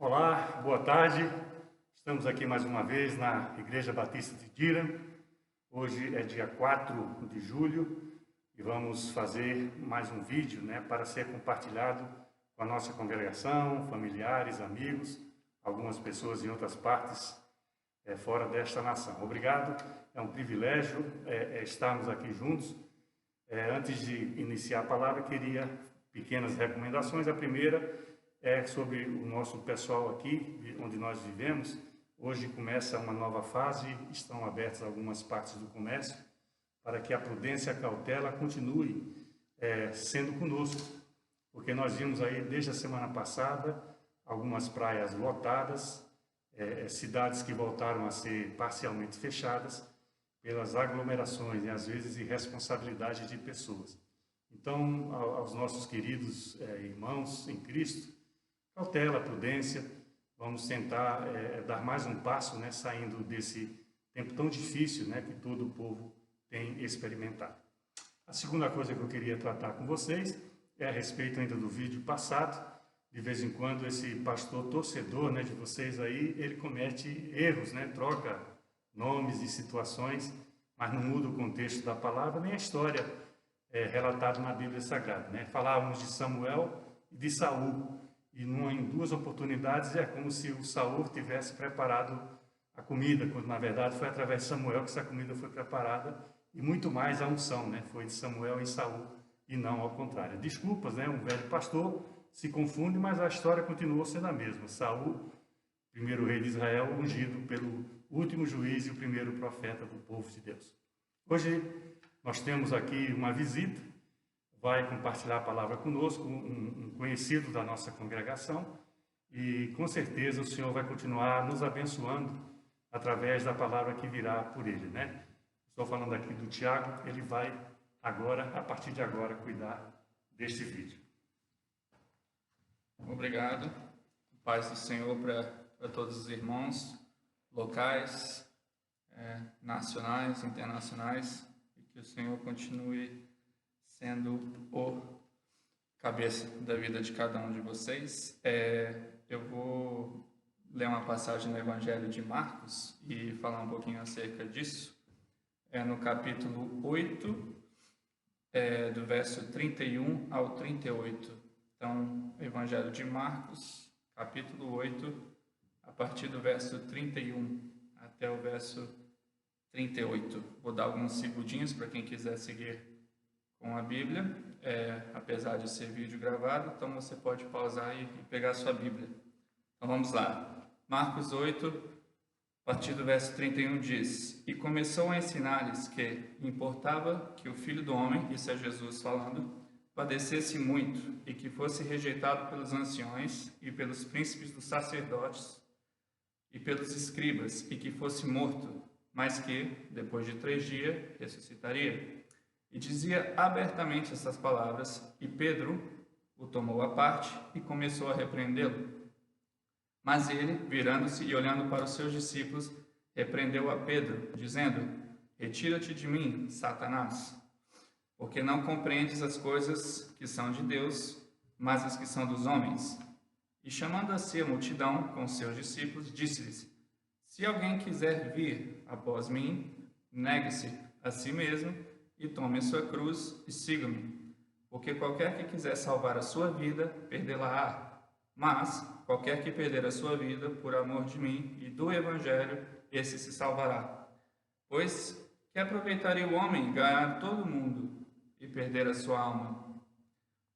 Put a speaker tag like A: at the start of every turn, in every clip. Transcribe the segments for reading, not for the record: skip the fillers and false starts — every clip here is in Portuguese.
A: Olá, boa tarde. Estamos aqui mais uma vez na Igreja Batista de Dira. Hoje é dia 4 de julho e vamos fazer mais um vídeo, para ser compartilhado com a nossa congregação, familiares, amigos, algumas pessoas em outras partes fora desta nação. Obrigado, é um privilégio estarmos aqui juntos. Antes de iniciar a palavra, queria pequenas recomendações. A primeira é sobre o nosso pessoal aqui, onde nós vivemos. Hoje começa uma nova fase, estão abertas algumas partes do comércio, para que a prudência e a cautela continue sendo conosco, porque nós vimos aí desde a semana passada algumas praias lotadas, cidades que voltaram a ser parcialmente fechadas pelas aglomerações e às vezes irresponsabilidade de pessoas. Então, aos nossos queridos irmãos em Cristo, cautela, prudência, vamos tentar dar mais um passo, saindo desse tempo tão difícil, que todo o povo tem experimentado. A segunda coisa que eu queria tratar com vocês é a respeito ainda do vídeo passado. De vez em quando esse pastor torcedor, de vocês aí, ele comete erros, troca nomes e situações, mas não muda o contexto da palavra nem a história relatada na Bíblia Sagrada. Falávamos de Samuel e de Saul. E em duas oportunidades é como se o Saul tivesse preparado a comida, quando na verdade foi através de Samuel que essa comida foi preparada, e muito mais a unção, foi de Samuel em Saul e não ao contrário. Desculpas, um velho pastor se confunde, mas a história continuou sendo a mesma. Saul, primeiro rei de Israel, ungido pelo último juiz e o primeiro profeta do povo de Deus. Hoje nós temos aqui uma visita. Vai compartilhar a palavra conosco, um conhecido da nossa congregação, e com certeza o Senhor vai continuar nos abençoando através da palavra que virá por ele, Estou falando aqui do Tiago, ele vai agora, a partir de agora, cuidar deste vídeo.
B: Obrigado. Paz do Senhor para todos os irmãos locais, nacionais, internacionais, e que o Senhor continue sendo o cabeça da vida de cada um de vocês. Eu vou ler uma passagem no Evangelho de Marcos e falar um pouquinho acerca disso. No capítulo 8, do verso 31 ao 38. Então, Evangelho de Marcos, capítulo 8, a partir do verso 31 até o verso 38. Vou dar alguns segundinhos para quem quiser seguir com a Bíblia, apesar de ser vídeo gravado, então você pode pausar e pegar a sua Bíblia. Então vamos lá. Marcos 8, a partir do verso 31 diz: E começou a ensinar-lhes que importava que o Filho do Homem, isso é Jesus falando, padecesse muito e que fosse rejeitado pelos anciões e pelos príncipes dos sacerdotes e pelos escribas, e que fosse morto, mas que, depois de 3 dias, ressuscitaria. E dizia abertamente essas palavras, e Pedro o tomou à parte e começou a repreendê-lo. Mas ele, virando-se e olhando para os seus discípulos, repreendeu a Pedro, dizendo: Retira-te de mim, Satanás, porque não compreendes as coisas que são de Deus, mas as que são dos homens. E chamando a si a multidão com os seus discípulos, disse-lhes: Se alguém quiser vir após mim, negue-se a si mesmo, e tome a sua cruz e siga-me. Porque qualquer que quiser salvar a sua vida, perdê-la-á. Mas qualquer que perder a sua vida por amor de mim e do Evangelho, esse se salvará. Pois que aproveitaria o homem ganhar todo o mundo e perder a sua alma?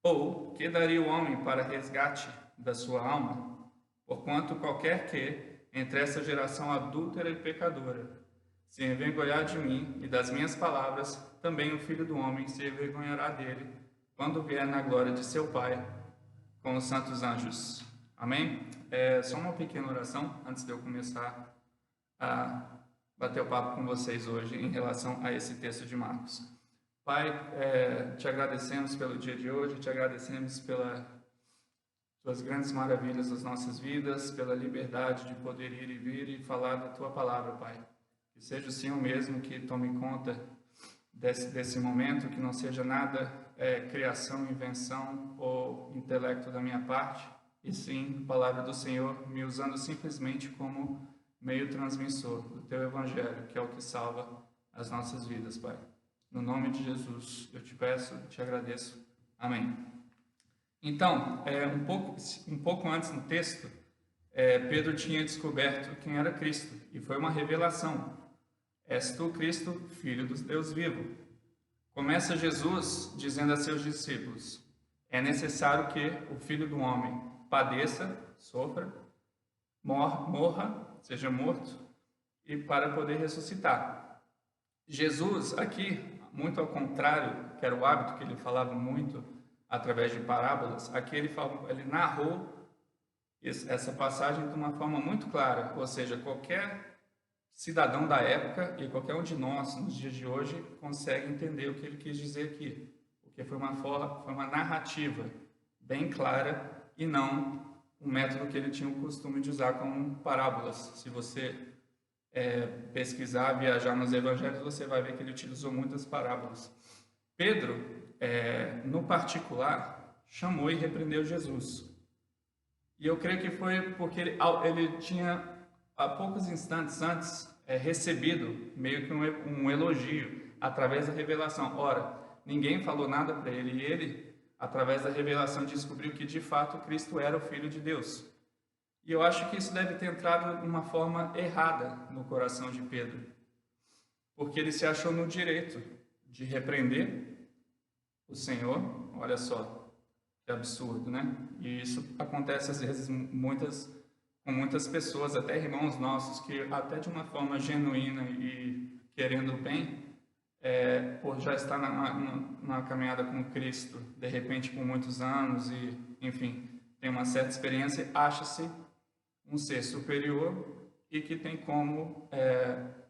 B: Ou que daria o homem para resgate da sua alma? Porquanto qualquer que, entre essa geração adúltera e pecadora, se envergonhar de mim e das minhas palavras, também o Filho do Homem se envergonhará dele, quando vier na glória de seu Pai, com os santos anjos. Amém? Só uma pequena oração, antes de eu começar a bater o papo com vocês hoje, em relação a esse texto de Marcos. Pai, te agradecemos pelo dia de hoje, te agradecemos pelas tuas grandes maravilhas nas nossas vidas, pela liberdade de poder ir e vir e falar da tua palavra, Pai. Que seja o Senhor mesmo que tome conta desse momento, que não seja nada criação, invenção ou intelecto da minha parte, e sim a palavra do Senhor, me usando simplesmente como meio transmissor do Teu Evangelho, que é o que salva as nossas vidas, Pai. No nome de Jesus, eu te peço, te agradeço. Amém. Então, um pouco antes no texto, Pedro tinha descoberto quem era Cristo, e foi uma revelação. És tu, Cristo, Filho do Deus vivo. Começa Jesus dizendo a seus discípulos: é necessário que o Filho do Homem padeça, sofra, morra, seja morto, e para poder ressuscitar. Jesus, aqui, muito ao contrário, que era o hábito que ele falava muito através de parábolas, aqui ele narrou essa passagem de uma forma muito clara, ou seja, qualquer cidadão da época e qualquer um de nós, nos dias de hoje, consegue entender o que ele quis dizer aqui, porque foi uma narrativa bem clara e não um método que ele tinha o costume de usar como parábolas. Se você pesquisar, viajar nos evangelhos, você vai ver que ele utilizou muitas parábolas. Pedro, no particular, chamou e repreendeu Jesus. E eu creio que foi porque ele tinha, há poucos instantes antes, recebido meio que um elogio através da revelação. Ora, ninguém falou nada para ele, e ele, através da revelação, descobriu que de fato Cristo era o Filho de Deus. E eu acho que isso deve ter entrado de uma forma errada no coração de Pedro, porque ele se achou no direito de repreender o Senhor. Olha só, que absurdo, né? E isso acontece às vezes com muitas pessoas, até irmãos nossos, que até de uma forma genuína e querendo bem, por já estar na caminhada com Cristo, de repente por muitos anos e, enfim, tem uma certa experiência, acha-se um ser superior e que tem como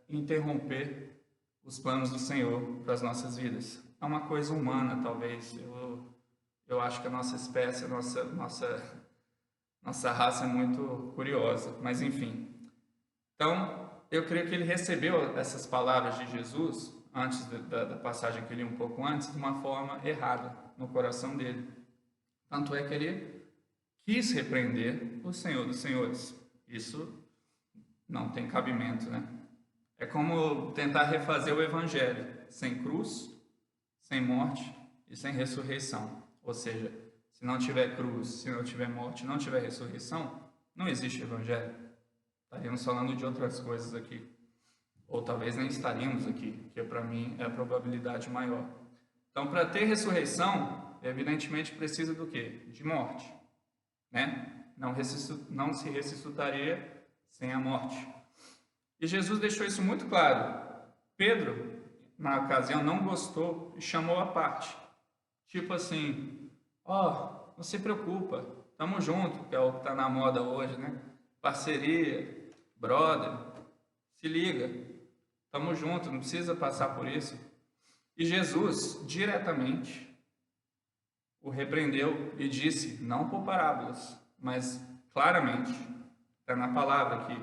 B: interromper os planos do Senhor para as nossas vidas. É uma coisa humana, talvez. Eu acho que a nossa espécie, a nossa raça é muito curiosa, mas enfim. Então, eu creio que ele recebeu essas palavras de Jesus, antes da passagem que eu li um pouco antes, de uma forma errada no coração dele. Tanto é que ele quis repreender o Senhor dos Senhores. Isso não tem cabimento, né? É como tentar refazer o Evangelho sem cruz, sem morte e sem ressurreição. Ou seja, se não tiver cruz, se não tiver morte, não tiver ressurreição, não existe Evangelho. Estaríamos falando de outras coisas aqui. Ou talvez nem estaríamos aqui, que para mim é a probabilidade maior. Então, para ter ressurreição, evidentemente precisa do quê? De morte, né? Não se ressuscitaria sem a morte. E Jesus deixou isso muito claro. Pedro, na ocasião, não gostou e chamou à parte. Tipo assim, não se preocupa, tamo junto, que é o que está na moda hoje, né? Parceria, brother, se liga, tamo junto, não precisa passar por isso. E Jesus, diretamente, o repreendeu e disse, não por parábolas, mas claramente, está na palavra aqui,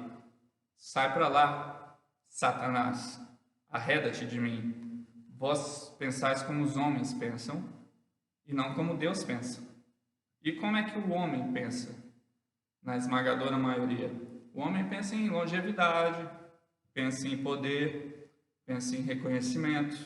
B: sai para lá, Satanás, arreda-te de mim. Vós pensais como os homens pensam e não como Deus pensa. E como é que o homem pensa? Na esmagadora maioria. O homem pensa em longevidade, pensa em poder, pensa em reconhecimento,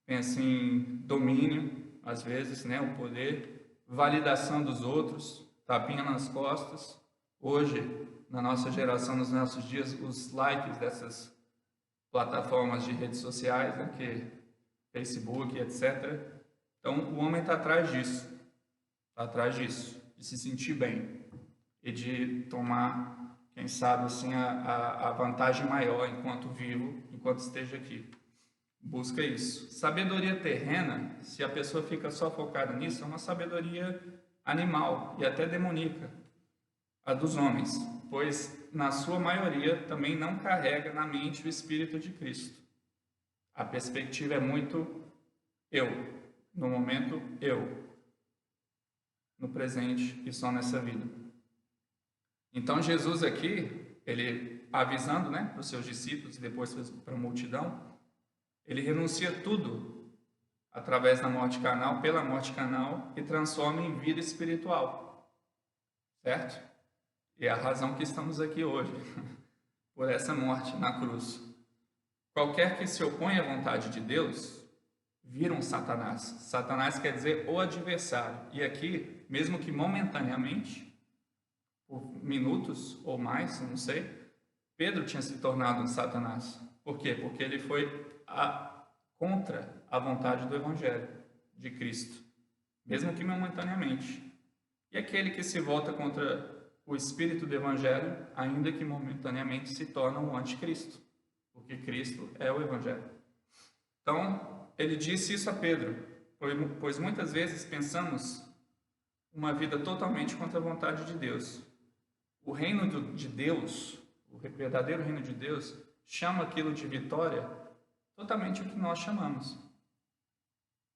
B: pensa em domínio, às vezes, né, o poder, validação dos outros, tapinha nas costas. Hoje, na nossa geração, nos nossos dias, os likes dessas plataformas de redes sociais, né, que Facebook, etc. Então, o homem está atrás disso, de se sentir bem e de tomar, quem sabe, assim, a vantagem maior enquanto vivo, enquanto esteja aqui. Busca isso. Sabedoria terrena, se a pessoa fica só focada nisso, é uma sabedoria animal e até demoníaca, a dos homens, pois na sua maioria também não carrega na mente o Espírito de Cristo. A perspectiva é muito eu, no momento eu, no presente e só nessa vida. Então Jesus aqui, ele avisando, né, para os seus discípulos e depois para a multidão, ele renuncia tudo através da morte carnal, pela morte carnal, e transforma em vida espiritual. certo? E é a razão que estamos aqui hoje, por essa morte na cruz. Qualquer que se opõe à vontade de Deus, vira um Satanás. Satanás quer dizer o adversário. E aqui, mesmo que momentaneamente, por minutos ou mais, não sei, Pedro tinha se tornado um Satanás. Por quê? Porque ele foi contra a vontade do Evangelho de Cristo, mesmo que momentaneamente. E aquele que se volta contra o Espírito do Evangelho, ainda que momentaneamente, se torna um anticristo, porque Cristo é o Evangelho. Então, ele disse isso a Pedro, pois muitas vezes pensamos uma vida totalmente contra a vontade de Deus. O reino de Deus, o verdadeiro reino de Deus, chama aquilo de vitória totalmente o que nós chamamos.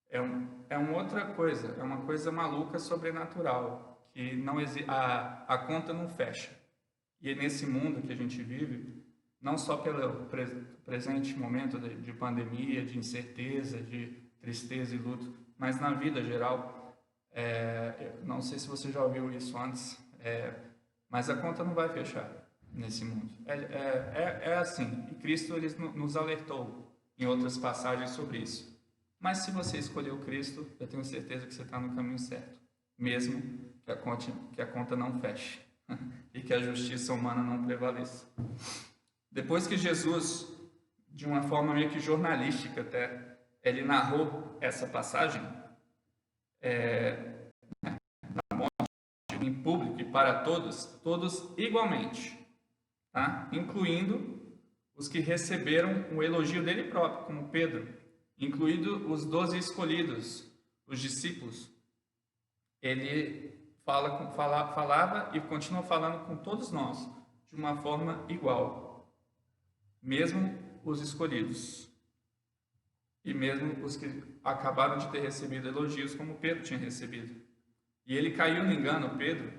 B: É uma outra coisa, é uma coisa maluca, sobrenatural, que não a conta não fecha. E nesse mundo que a gente vive, não só pelo presente momento de pandemia, de incerteza, de tristeza e luto, mas na vida geral, não sei se você já ouviu isso antes, mas a conta não vai fechar nesse mundo. É assim, e Cristo ele nos alertou em outras passagens sobre isso. Mas se você escolheu Cristo, eu tenho certeza que você está no caminho certo, mesmo que a conta não feche e que a justiça humana não prevaleça. Depois que Jesus, de uma forma meio que jornalística até, ele narrou essa passagem da morte em público e para todos igualmente, tá? Incluindo os que receberam o elogio dele próprio, como Pedro, incluído os 12 escolhidos, os discípulos. Ele falava e continua falando com todos nós de uma forma igual, mesmo os escolhidos e mesmo os que acabaram de ter recebido elogios, como Pedro tinha recebido. E ele caiu no engano, Pedro,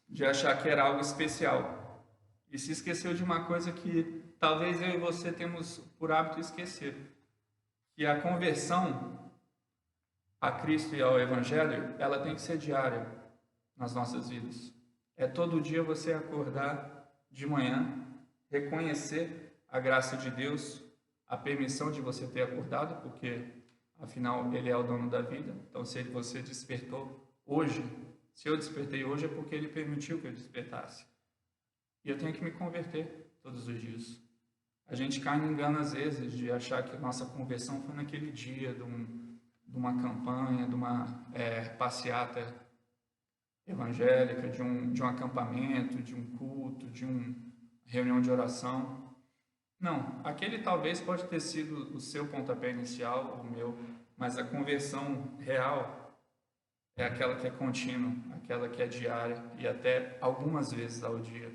B: de achar que era algo especial e se esqueceu de uma coisa que talvez eu e você temos por hábito esquecer, que a conversão a Cristo e ao Evangelho, ela tem que ser diária nas nossas vidas. É todo dia você acordar de manhã, reconhecer a graça de Deus, a permissão de você ter acordado, porque afinal Ele é o dono da vida. Então, se você despertou hoje, se eu despertei hoje é porque Ele permitiu que eu despertasse. E eu tenho que me converter todos os dias. A gente cai no engano às vezes de achar que a nossa conversão foi naquele dia de uma campanha, de uma passeata evangélica, de um acampamento, de um culto, de uma reunião de oração. Não, aquele talvez pode ter sido o seu pontapé inicial, o meu, mas a conversão real é aquela que é contínua, aquela que é diária e até algumas vezes ao dia.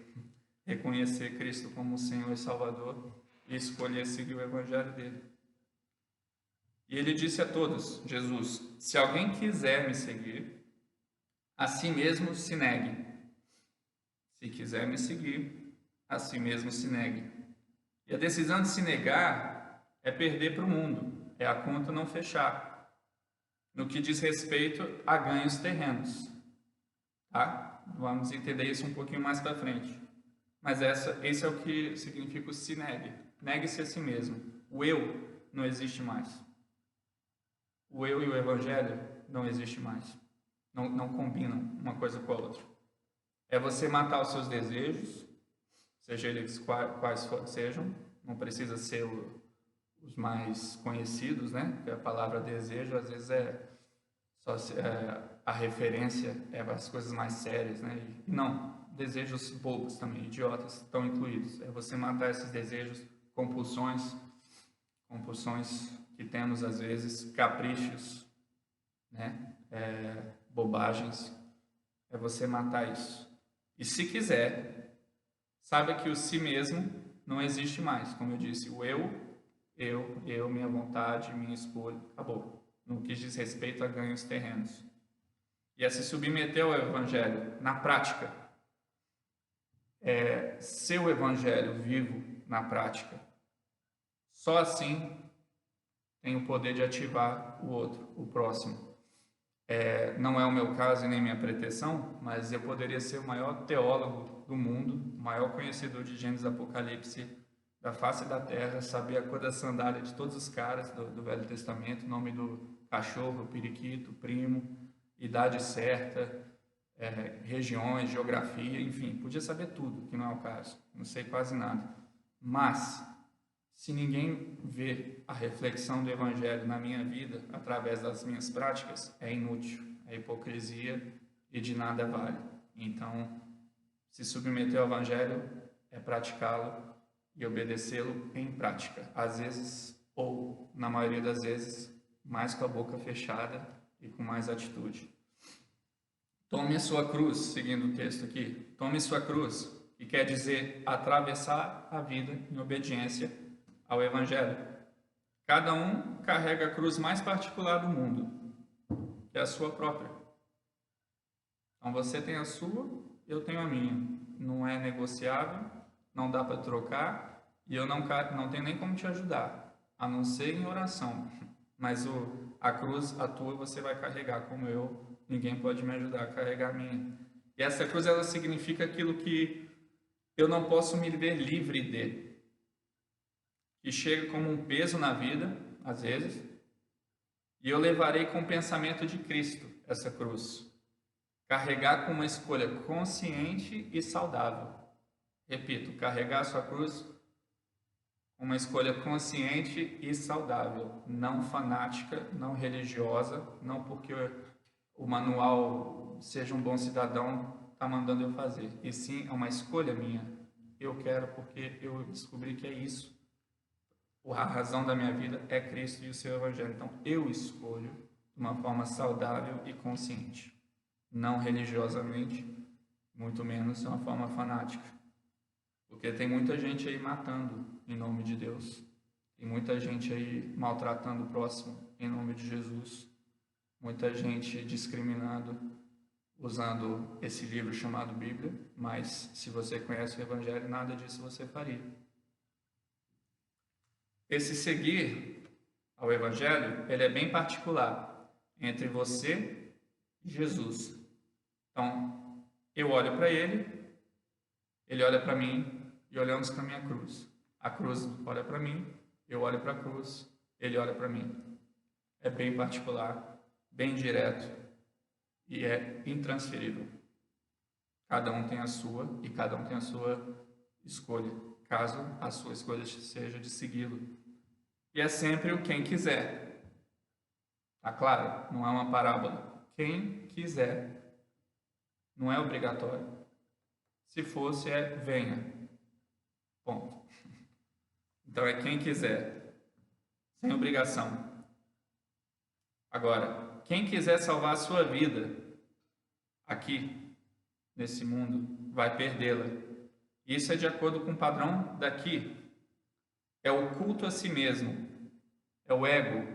B: Reconhecer Cristo como Senhor e Salvador e escolher seguir o Evangelho dele. E ele disse a todos, Jesus, se alguém quiser me seguir, a si mesmo se negue. Se quiser me seguir, a si mesmo se negue. E a decisão de se negar é perder para o mundo, é a conta não fechar, no que diz respeito a ganhos terrenos. Tá? Vamos entender isso um pouquinho mais para frente. Mas esse é o que significa o se negue. Negue-se a si mesmo. O eu não existe mais. O eu e o Evangelho não existe mais. Não combinam uma coisa com a outra. É você matar os seus desejos, seja eles quais sejam. Não precisa ser os mais conhecidos, né? Porque a palavra desejo, às vezes, a referência é as coisas mais sérias, né? E não. Desejos bobos também, idiotas, estão incluídos. É você matar esses desejos, compulsões que temos às vezes, caprichos, né? Bobagens. É você matar isso. E se quiser, saiba que o si mesmo não existe mais. Como eu disse, o eu, minha vontade, minha escolha, acabou. No que diz respeito a ganhos terrenos. E é se submeter ao Evangelho na prática. Ser o Evangelho vivo na prática. Só assim tem o poder de ativar o outro, o próximo. Não é o meu caso e nem minha pretensão, mas eu poderia ser o maior teólogo do mundo, o maior conhecedor de Gênesis e Apocalipse da face da terra, saber a cor da sandália de todos os caras do Velho Testamento, nome do cachorro, periquito, primo, idade certa, regiões, geografia, enfim, podia saber tudo, que não é o caso, não sei quase nada. Mas, se ninguém vê a reflexão do Evangelho na minha vida, através das minhas práticas, é inútil, é hipocrisia e de nada vale. Então, se submeter ao Evangelho é praticá-lo e obedecê-lo em prática. Às vezes, ou na maioria das vezes, mais com a boca fechada e com mais atitude. Tome a sua cruz, seguindo o texto aqui. Tome sua cruz, que quer dizer atravessar a vida em obediência ao Evangelho. Cada um carrega a cruz mais particular do mundo, que é a sua própria. Então você tem a sua, eu tenho a minha. Não é negociável, não dá para trocar, e eu não tenho nem como te ajudar, a não ser em oração. Mas a cruz, a tua, você vai carregar, como eu, ninguém pode me ajudar a carregar a minha. E essa cruz, ela significa aquilo que eu não posso me ver livre de, que chega como um peso na vida, às vezes, e eu levarei com o pensamento de Cristo essa cruz. Carregar com uma escolha consciente e saudável. Repito, carregar a sua cruz com uma escolha consciente e saudável, não fanática, não religiosa, não porque o manual seja um bom cidadão está mandando eu fazer, e sim é uma escolha minha. Eu quero porque eu descobri que é isso. A razão da minha vida é Cristo e o seu Evangelho. Então, eu escolho de uma forma saudável e consciente. Não religiosamente, muito menos de uma forma fanática. Porque tem muita gente aí matando em nome de Deus. Tem muita gente aí maltratando o próximo em nome de Jesus. Muita gente discriminando usando esse livro chamado Bíblia. Mas se você conhece o Evangelho, nada disso você faria. Esse seguir ao Evangelho, ele é bem particular entre você e Jesus. Então, eu olho para ele olha para mim e olhamos para a minha cruz. A cruz olha para mim, eu olho para a cruz, ele olha para mim. É bem particular, bem direto e é intransferível. Cada um tem a sua e cada um tem a sua escolha, caso a sua escolha seja de segui-lo. E é sempre o quem quiser. Tá claro? Não é uma parábola. Quem quiser. Não é obrigatório. Se fosse, venha. Ponto. Então é quem quiser. Sem obrigação. Agora, quem quiser salvar a sua vida aqui, nesse mundo, vai perdê-la. Isso é de acordo com o padrão daqui. É o culto a si mesmo. É o ego.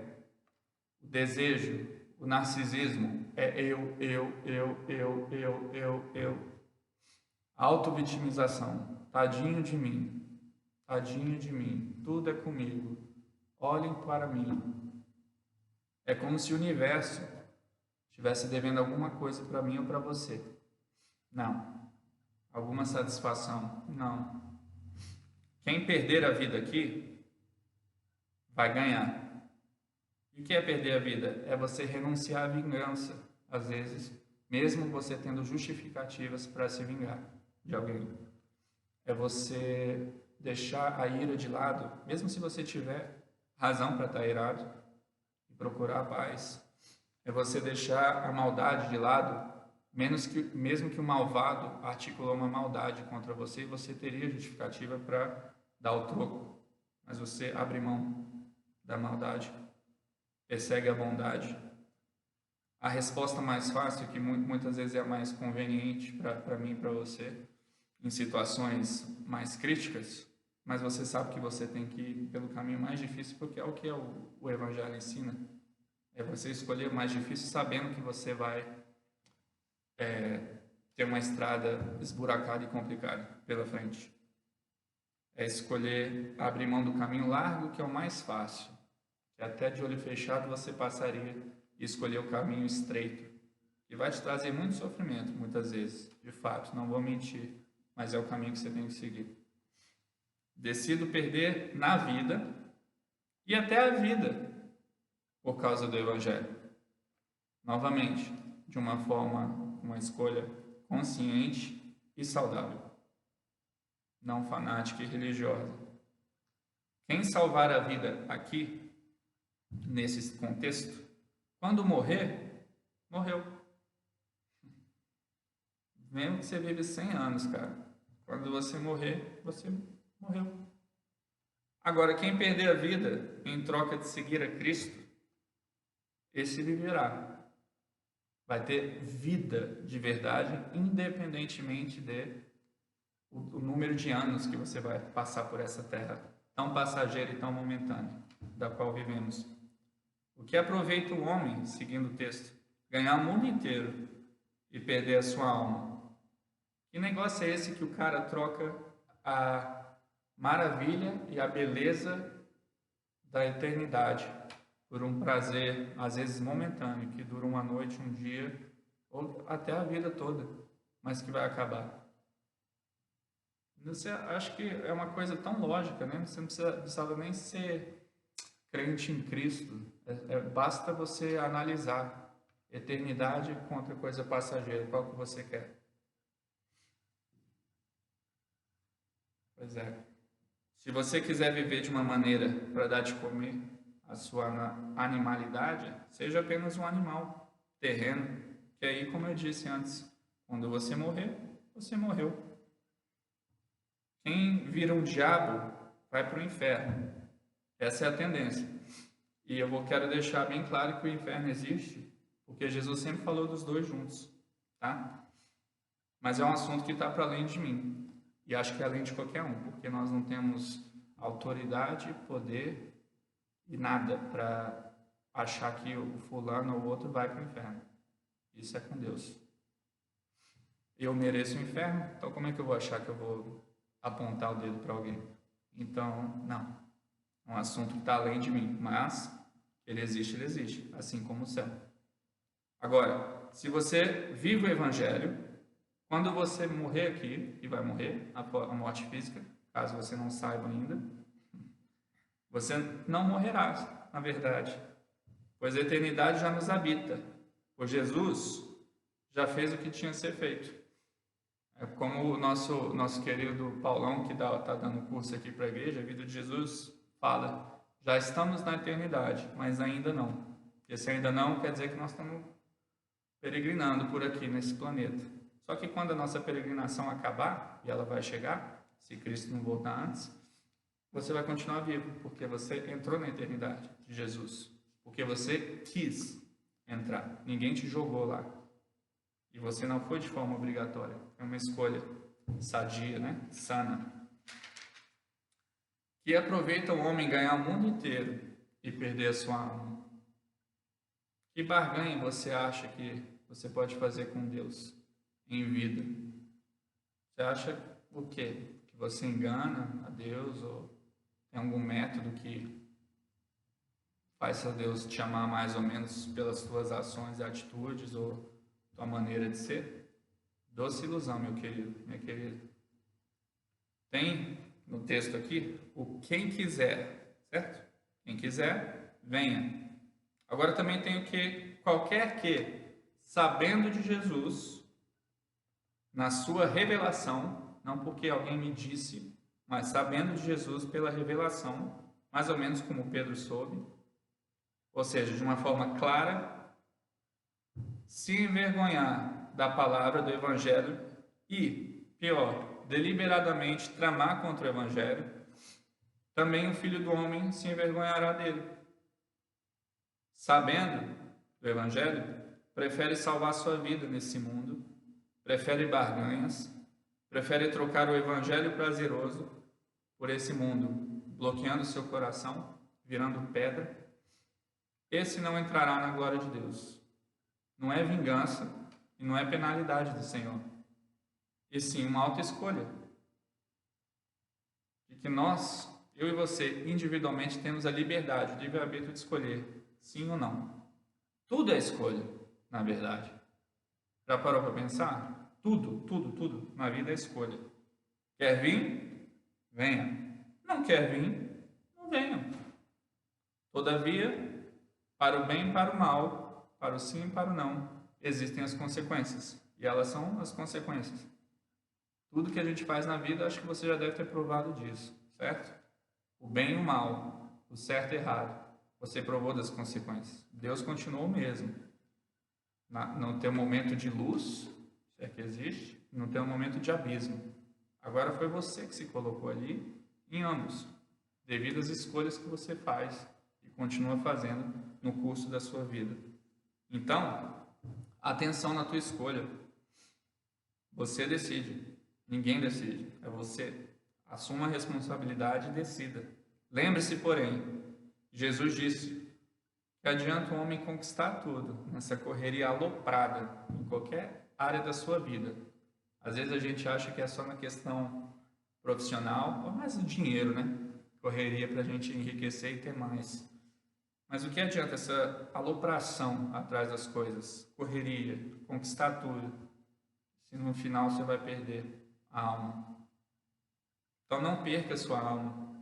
B: O desejo. O narcisismo. É eu. Auto-vitimização. Tadinho de mim. Tadinho de mim. Tudo é comigo. Olhem para mim. É como se o universo estivesse devendo alguma coisa para mim ou para você. Não. Alguma satisfação? Não. Quem perder a vida aqui vai ganhar. E o que é perder a vida? É você renunciar à vingança, às vezes, mesmo você tendo justificativas para se vingar de alguém. É você deixar a ira de lado, mesmo se você tiver razão para estar irado, e procurar a paz. É você deixar a maldade de lado, mesmo que o malvado articulou uma maldade contra você, e você teria justificativa para dar o troco, mas você abre mão da maldade, persegue a bondade. A resposta mais fácil, que muitas vezes é a mais conveniente para mim e para você, em situações mais críticas, mas você sabe que você tem que ir pelo caminho mais difícil, porque é o que o Evangelho ensina. É você escolher o mais difícil sabendo que você vai ter uma estrada esburacada e complicada pela frente. É escolher abrir mão do caminho largo, que é o mais fácil, que até de olho fechado você passaria e escolher o caminho estreito, que vai te trazer muito sofrimento, muitas vezes, de fato, não vou mentir, mas é o caminho que você tem que seguir. Decido perder na vida e até a vida por causa do Evangelho. Novamente, de uma forma, uma escolha consciente e saudável, não fanática e religiosa. Quem salvar a vida aqui, nesse contexto, quando morrer, morreu. Mesmo que você vive 100 anos, cara, quando você morrer, você morreu. Agora, quem perder a vida em troca de seguir a Cristo, esse viverá. Vai ter vida de verdade, independentemente do número de anos que você vai passar por essa terra tão passageira e tão momentânea, da qual vivemos. O que aproveita o homem, seguindo o texto, ganhar o mundo inteiro e perder a sua alma? Que negócio é esse que o cara troca a maravilha e a beleza da eternidade por um prazer, às vezes momentâneo, que dura uma noite, um dia, ou até a vida toda, mas que vai acabar? Você acha que é uma coisa tão lógica, né? Você não precisava nem ser crente em Cristo. Basta você analisar eternidade contra coisa passageira, qual que você quer. Pois é. Se você quiser viver de uma maneira para dar de comer a sua animalidade, seja apenas um animal terreno, que aí, como eu disse antes, quando você morrer, você morreu. Quem vira um diabo vai para o inferno. Essa é a tendência. E eu quero deixar bem claro que o inferno existe, porque Jesus sempre falou dos dois juntos, tá? Mas é um assunto que está para além de mim. E acho que é além de qualquer um, porque nós não temos autoridade, poder e nada para achar que o fulano ou o outro vai para o inferno. Isso é com Deus. Eu mereço o inferno, então como é que eu vou achar que eu vou apontar o dedo para alguém? Então, não. É um assunto que está além de mim, mas ele existe, assim como o céu. Agora, se você vive o Evangelho, quando você morrer aqui, e vai morrer, a morte física, caso você não saiba ainda, você não morrerá, na verdade, pois a eternidade já nos habita. O Jesus já fez o que tinha que ser feito. É como o nosso querido Paulão, que está dando curso aqui para a igreja, a vida de Jesus, fala, já estamos na eternidade, mas ainda não. Esse ainda não quer dizer que nós estamos peregrinando por aqui, nesse planeta. Só que quando a nossa peregrinação acabar, e ela vai chegar, se Cristo não voltar antes, você vai continuar vivo, porque você entrou na eternidade de Jesus. Porque você quis entrar. Ninguém te jogou lá. E você não foi de forma obrigatória. É uma escolha sadia, né? Sana. Que aproveita o homem ganhar o mundo inteiro e perder a sua alma. Que barganha você acha que você pode fazer com Deus em vida? Você acha o quê? Que você engana a Deus ou tem algum método que faz a Deus te amar mais ou menos pelas tuas ações e atitudes ou tua maneira de ser? Doce ilusão, meu querido, minha querida. Tem no texto aqui o quem quiser, certo? Quem quiser, venha. Agora também tem o que qualquer que, sabendo de Jesus, na sua revelação, não porque alguém me disse, mas sabendo de Jesus pela revelação, mais ou menos como Pedro soube, ou seja, de uma forma clara, se envergonhar da palavra do Evangelho e, pior, deliberadamente tramar contra o Evangelho, também o Filho do Homem se envergonhará dele. Sabendo do Evangelho, prefere salvar sua vida nesse mundo, prefere barganhas, prefere trocar o Evangelho prazeroso por esse mundo, bloqueando seu coração, virando pedra. Esse não entrará na glória de Deus. Não é vingança e não é penalidade do Senhor, e sim uma autoescolha. De que nós, eu e você, individualmente, temos a liberdade, o livre-arbítrio de escolher sim ou não. Tudo é escolha, na verdade. Já parou para pensar? Tudo na vida é escolha. Quer vir? Venha. Não quer vir? Não venha. Todavia, para o bem e para o mal, para o sim e para o não, existem as consequências. E elas são as consequências. Tudo que a gente faz na vida, acho que você já deve ter provado disso, certo? O bem e o mal, o certo e errado, você provou das consequências. Deus continuou o mesmo. Não tem um momento de luz, se é que existe, não tem um momento de abismo. Agora foi você que se colocou ali em ambos, devido às escolhas que você faz e continua fazendo no curso da sua vida. Então, atenção na tua escolha. Você decide. Ninguém decide, é você. Assuma a responsabilidade e decida. Lembre-se, porém, Jesus disse que adianta o homem conquistar tudo nessa correria aloprada em qualquer área da sua vida. Às vezes a gente acha que é só na questão profissional, ou mais o dinheiro, né? Correria para a gente enriquecer e ter mais. Mas o que adianta essa alopração atrás das coisas? Correria, conquistar tudo, se no final você vai perder a alma. Então não perca a sua alma.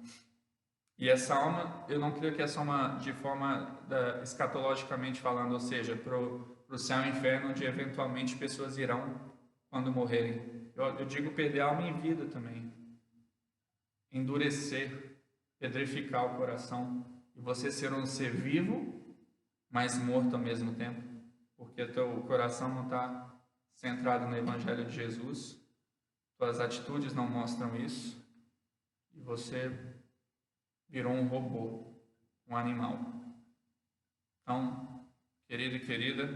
B: E essa alma, eu não creio que essa alma de forma escatologicamente falando, ou seja, para o céu e inferno, onde eventualmente pessoas irão quando morrerem. Eu digo perder a alma em vida também. Endurecer, pedrificar o coração. E você ser um ser vivo, mas morto ao mesmo tempo. Porque teu coração não está centrado no Evangelho de Jesus. Suas atitudes não mostram isso. E você virou um robô, um animal. Então, querido e querida,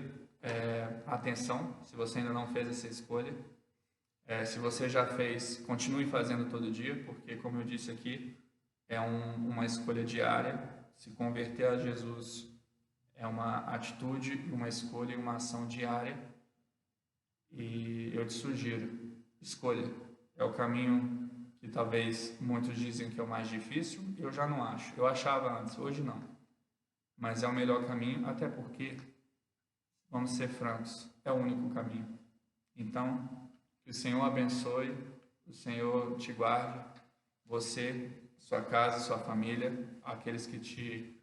B: atenção, se você ainda não fez essa escolha. Se você já fez, continue fazendo todo dia, porque, como eu disse aqui, é uma escolha diária. Se converter a Jesus é uma atitude, uma escolha e uma ação diária. E eu te sugiro, escolha. É o caminho que talvez muitos dizem que é o mais difícil, eu já não acho. Eu achava antes, hoje não. Mas é o melhor caminho, até porque, vamos ser francos, é o único caminho. Então, que o Senhor abençoe, o Senhor te guarde, você, sua casa, sua família, aqueles que te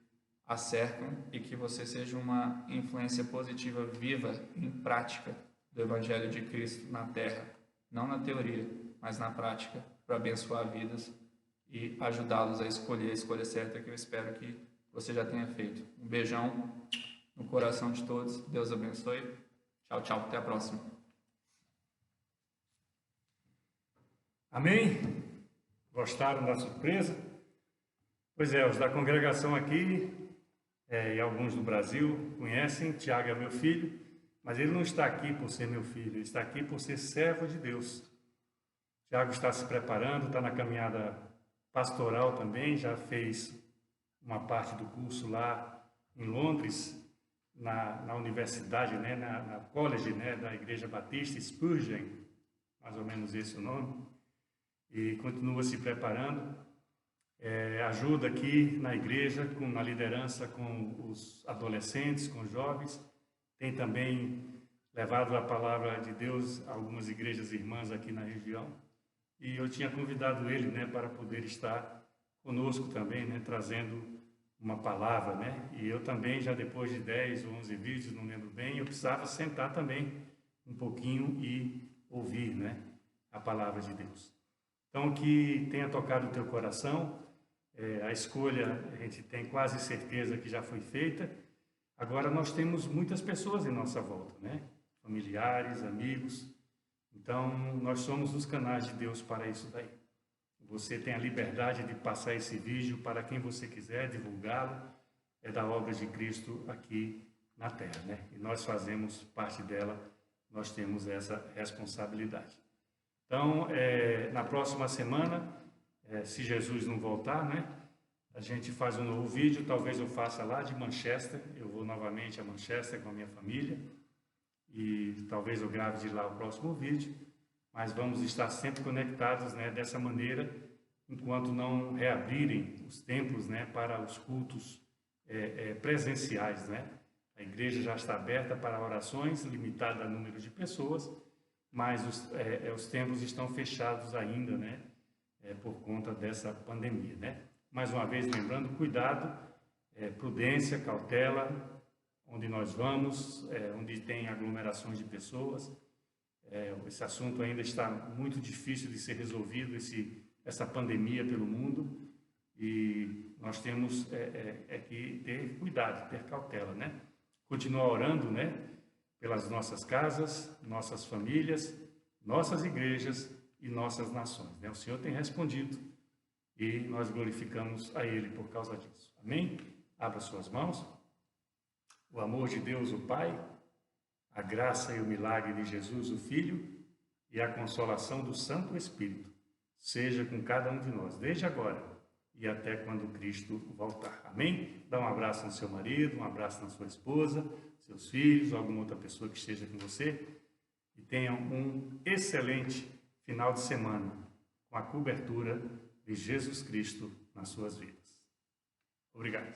B: acercam, e que você seja uma influência positiva, viva, em prática, do Evangelho de Cristo na Terra. Não na teoria, mas na prática, para abençoar vidas e ajudá-los a escolher a escolha certa, que eu espero que você já tenha feito. Um beijão no coração de todos. Deus abençoe. Tchau, tchau. Até a próxima.
A: Amém? Gostaram da surpresa? Pois é, os da congregação aqui e alguns do Brasil conhecem. Tiago é meu filho, mas ele não está aqui por ser meu filho, ele está aqui por ser servo de Deus. Tiago está se preparando, está na caminhada pastoral também, já fez uma parte do curso lá em Londres, na universidade, né, na college, né, da Igreja Batista, Spurgeon, mais ou menos esse o nome, e continua se preparando. Ajuda aqui na igreja, na liderança com os adolescentes, com os jovens. Tem também levado a palavra de Deus a algumas igrejas irmãs aqui na região. E eu tinha convidado ele, né, para poder estar conosco também, né, trazendo uma palavra, né? E eu também, já depois de 10 ou 11 vídeos, não lembro bem, eu precisava sentar também um pouquinho e ouvir, né, a palavra de Deus. Então, que tenha tocado o teu coração. A escolha, a gente tem quase certeza que já foi feita. Agora nós temos muitas pessoas em nossa volta, né? Familiares, amigos. Então, nós somos os canais de Deus para isso daí. Você tem a liberdade de passar esse vídeo para quem você quiser, divulgá-lo. É da obra de Cristo aqui na Terra, né? E nós fazemos parte dela, nós temos essa responsabilidade. Então, na próxima semana, se Jesus não voltar, né? A gente faz um novo vídeo, talvez eu faça lá de Manchester. Eu vou novamente a Manchester com a minha família. E talvez eu grave de lá o próximo vídeo, mas vamos estar sempre conectados, né, dessa maneira, enquanto não reabrirem os templos, né, para os cultos presenciais, né? A igreja já está aberta para orações, limitada a número de pessoas, mas os templos estão fechados ainda, né? Por conta dessa pandemia, né? Mais uma vez, lembrando, cuidado, prudência, cautela, onde nós vamos, onde tem aglomerações de pessoas. Esse assunto ainda está muito difícil de ser resolvido, essa pandemia pelo mundo, e nós temos que ter cuidado, ter cautela, né? Continuar orando, né? Pelas nossas casas, nossas famílias, nossas igrejas e nossas nações, né? O Senhor tem respondido e nós glorificamos a Ele por causa disso. Amém? Abra suas mãos. O amor de Deus, o Pai, a graça e o milagre de Jesus, o Filho, e a consolação do Santo Espírito seja com cada um de nós, desde agora e até quando Cristo voltar. Amém? Dá um abraço no seu marido, um abraço na sua esposa, seus filhos, alguma outra pessoa que esteja com você, e tenham um excelente final de semana com a cobertura de Jesus Cristo nas suas vidas. Obrigado.